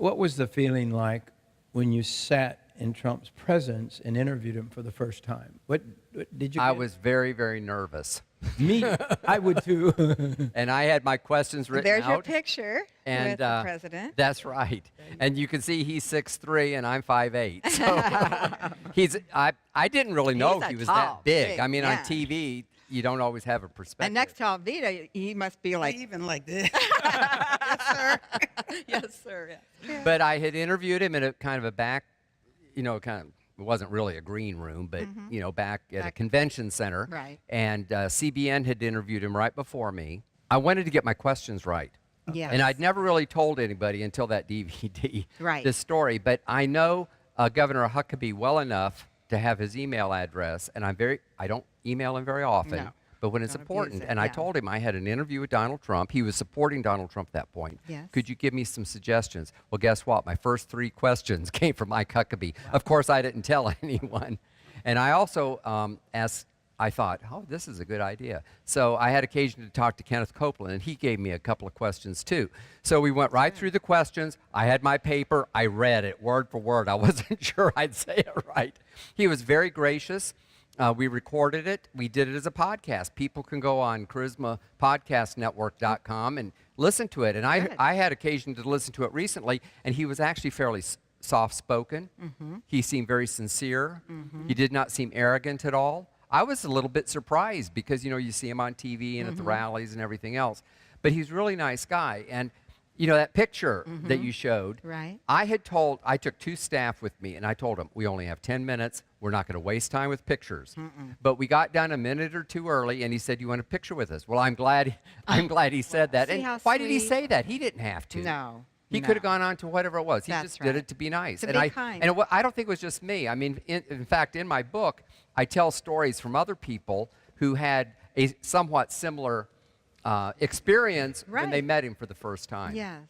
what was the feeling like when you sat in Trump's presence and interviewed him for the first time? What did you? I was very, very nervous. Me, I would too. And I had my questions written There's out. your picture And with the president. That's right. And you can see he's 6'3" and I'm 5'8". So I didn't really know He's if he a was tall, that big. big, I mean, on yeah. TV, you don't always have a perspective. And next to Alvita, he must be like, Even like this. yes, sir. Yes, sir. Yes. But I had interviewed him in a kind of a back, it wasn't really a green room, but, back at a convention center. Right. And CBN had interviewed him right before me. I wanted to get my questions right. Yes. And I'd never really told anybody until that DVD, Right. this story. But I know Governor Huckabee well enough to have his email address, and I don't email him very often. No. But when it's Don't abuse important, it, and I yeah. told him I had an interview with Donald Trump. He was supporting Donald Trump at that point. Yes. Could you give me some suggestions? Well, guess what? My first 3 questions came from Mike Huckabee. Of course, I didn't tell anyone. And I also I thought, oh, this is a good idea. So I had occasion to talk to Kenneth Copeland, and he gave me a couple of questions, too. So we went right through the questions. I had my paper. I read it word for word. I wasn't sure I'd say it right. He was very gracious. We recorded it. We did it as a podcast. People can go on charismapodcastnetwork.com and listen to it. And I had occasion to listen to it recently, and he was actually fairly soft-spoken. He seemed very sincere. He did not seem arrogant at all. I was a little bit surprised because, you see him on TV and at the rallies and everything else. But he's a really nice guy. And, that picture that you showed, Right. I took 2 staff with me, and I told them, we only have 10 minutes. We're not going to waste time with pictures. But we got done a minute or 2 early, and he said, you want a picture with us? Well, I'm glad he said that. See And how why did he sweet? say that? He didn't have to. No. He no. could have gone on to whatever it was. He That's just right. did it to be nice. To and be kind. And I don't think it was just me. I mean, in fact, in my book, I tell stories from other people who had a somewhat similar experience when they Right. met him for the first time. Yes.